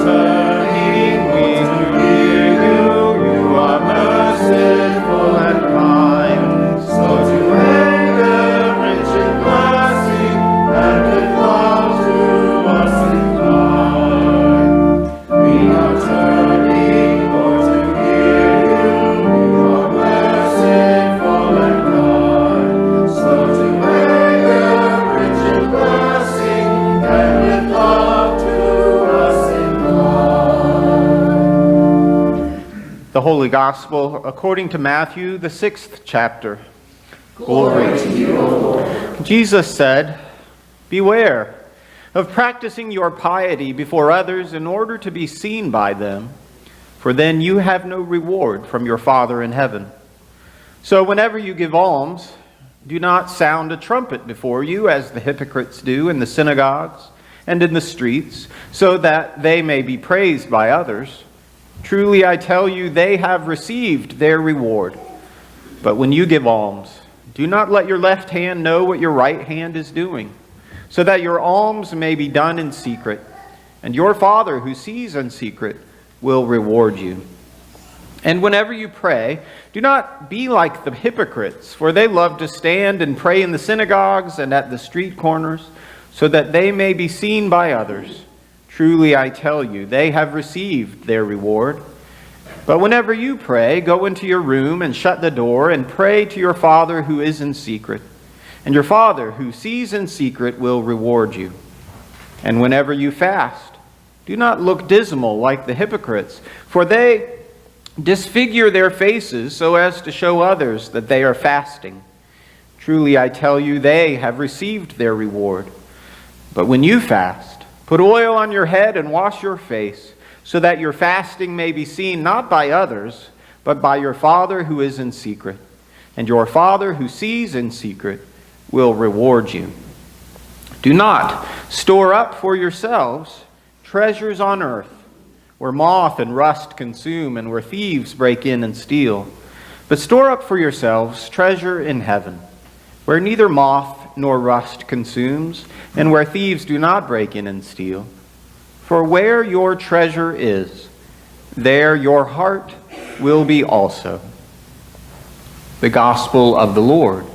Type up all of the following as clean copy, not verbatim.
turning, we to hear you. You are merciful and kind, slow to anger, rich in mercy, and with love to us inclined. We are turning, Lord, to hear you. You are merciful and kind, slow to anger, rich in mercy, and with love to us inclined. The Holy Gospel according to Matthew, the 6th chapter. Glory to you, O Lord. Jesus said, "Beware of practicing your piety before others in order to be seen by them, for then you have no reward from your Father in heaven. So whenever you give alms, do not sound a trumpet before you, as the hypocrites do in the synagogues and in the streets, so that they may be praised by others. Truly I tell you, they have received their reward. But when you give alms, do not let your left hand know what your right hand is doing, so that your alms may be done in secret, and your Father who sees in secret will reward you. And whenever you pray, do not be like the hypocrites, for they love to stand and pray in the synagogues and at the street corners, so that they may be seen by others. Truly I tell you, they have received their reward. But whenever you pray, go into your room and shut the door and pray to your Father who is in secret. And your Father who sees in secret will reward you. And whenever you fast, do not look dismal like the hypocrites, for they disfigure their faces so as to show others that they are fasting. Truly I tell you, they have received their reward. But when you fast, put oil on your head and wash your face, so that your fasting may be seen not by others, but by your Father who is in secret. And your Father who sees in secret will reward you. Do not store up for yourselves treasures on earth, where moth and rust consume and where thieves break in and steal. But store up for yourselves treasure in heaven, where neither moth nor rust consumes, and where thieves do not break in and steal. For where your treasure is, there your heart will be also." The Gospel of the Lord.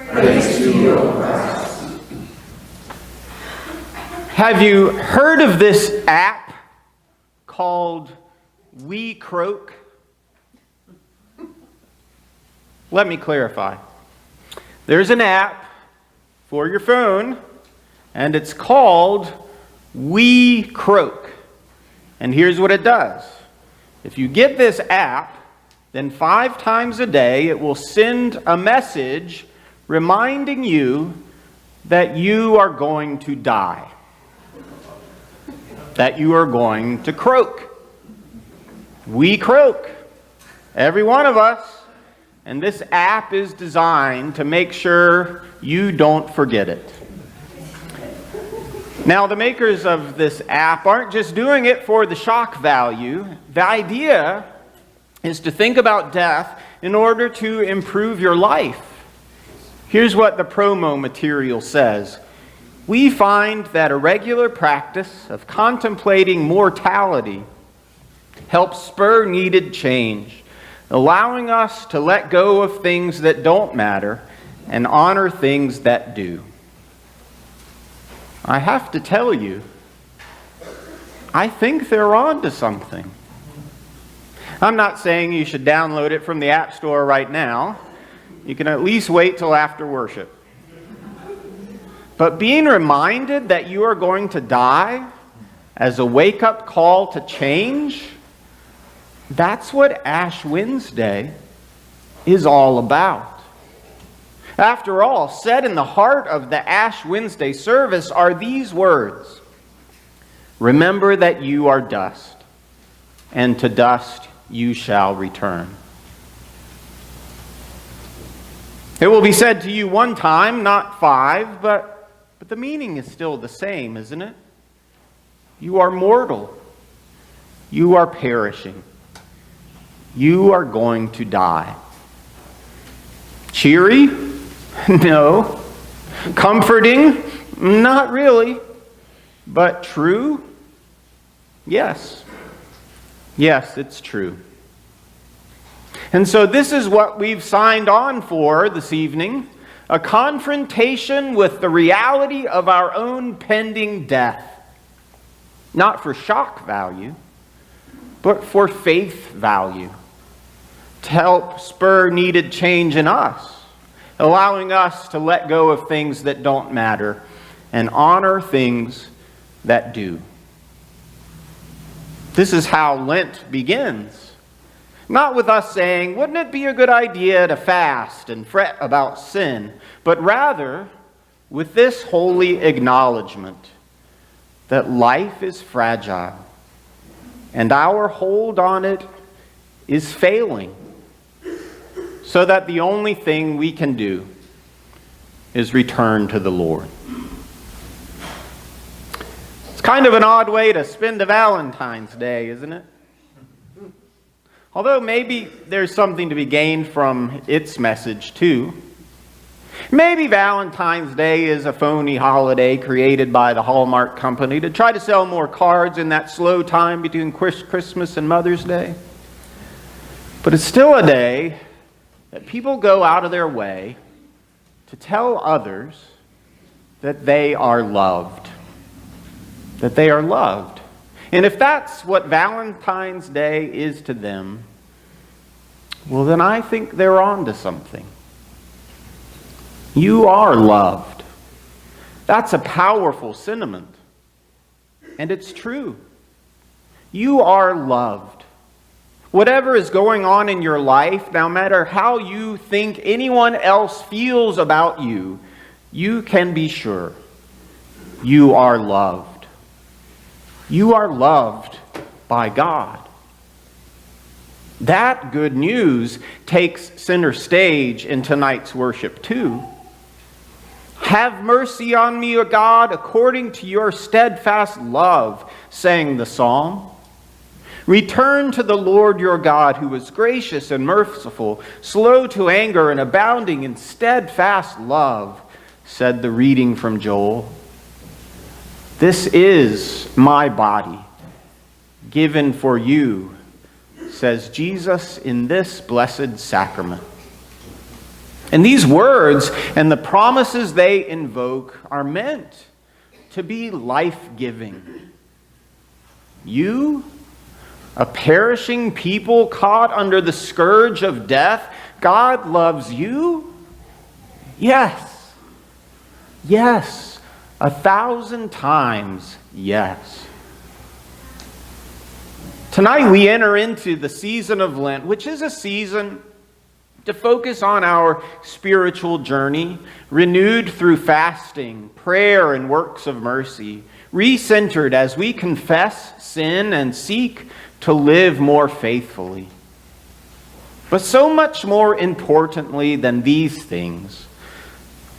Praise to you, O Christ. Have you heard of this app called We Croak? Let me clarify. There's an app for your phone, and it's called We Croak. And here's what it does. If you get this app, then 5 times a day it will send a message reminding you that you are going to die, that you are going to croak. We croak, every one of us. And this app is designed to make sure you don't forget it. Now, the makers of this app aren't just doing it for the shock value. The idea is to think about death in order to improve your life. Here's what the promo material says. We find that a regular practice of contemplating mortality helps spur needed change, allowing us to let go of things that don't matter and honor things that do. I have to tell you, I think they're on to something. I'm not saying you should download it from the App Store right now. You can at least wait till after worship. But being reminded that you are going to die as a wake-up call to change, that's what Ash Wednesday is all about. After all, said in the heart of the Ash Wednesday service are these words: "Remember that you are dust, and to dust you shall return." It will be said to you one time, not 5, but the meaning is still the same, isn't it? You are mortal. You are perishing. You are going to die. Cheery? No. Comforting? Not really. But true? Yes. Yes, it's true. And so this is what we've signed on for this evening, a confrontation with the reality of our own pending death. Not for shock value, but for faith value, to help spur needed change in us, allowing us to let go of things that don't matter and honor things that do. This is how Lent begins. Not with us saying, wouldn't it be a good idea to fast and fret about sin, but rather with this holy acknowledgement that life is fragile and our hold on it is failing, so that the only thing we can do is return to the Lord. It's kind of an odd way to spend a Valentine's Day, isn't it? Although maybe there's something to be gained from its message too. Maybe Valentine's Day is a phony holiday created by the Hallmark Company to try to sell more cards in that slow time between Christmas and Mother's Day. But it's still a day that people go out of their way to tell others that they are loved. That they are loved. And if that's what Valentine's Day is to them, well, then I think they're on to something. You are loved. That's a powerful sentiment. And it's true. You are loved. Whatever is going on in your life, no matter how you think anyone else feels about you, you can be sure you are loved. You are loved by God. That good news takes center stage in tonight's worship too. Have mercy on me, O God, according to your steadfast love, sang the psalm. Return to the Lord your God, who is gracious and merciful, slow to anger and abounding in steadfast love, said the reading from Joel. This is my body, given for you, says Jesus in this blessed sacrament. And these words and the promises they invoke are meant to be life-giving. You, a perishing people caught under the scourge of death, God loves you? Yes. Yes. 1,000 times yes. Tonight we enter into the season of Lent, which is a season to focus on our spiritual journey, renewed through fasting, prayer, and works of mercy, recentered as we confess sin and seek to live more faithfully. But so much more importantly than these things,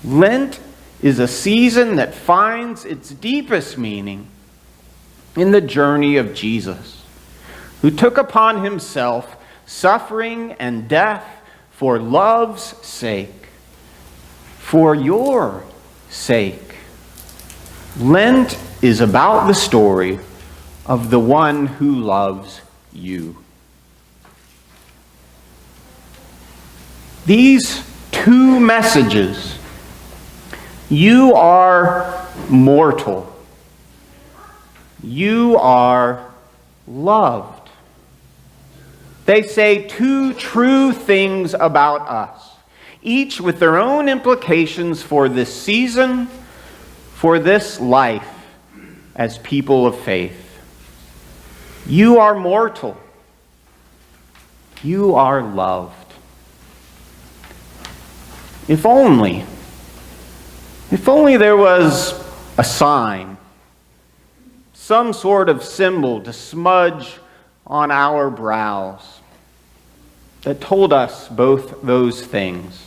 Lent is a season that finds its deepest meaning in the journey of Jesus, who took upon himself suffering and death for love's sake, for your sake. Lent is about the story of the one who loves you. These two messages, you are mortal, you are loved. They say two true things about us, each with their own implications for this season, for this life as people of faith. You are mortal. You are loved. If only there was a sign, some sort of symbol to smudge on our brows that told us both those things.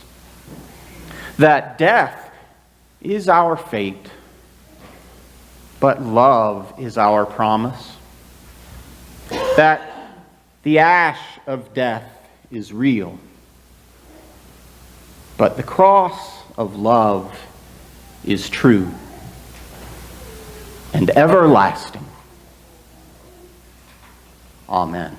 That death is our fate, but love is our promise. That the ash of death is real, but the cross of love is true and everlasting. Amen.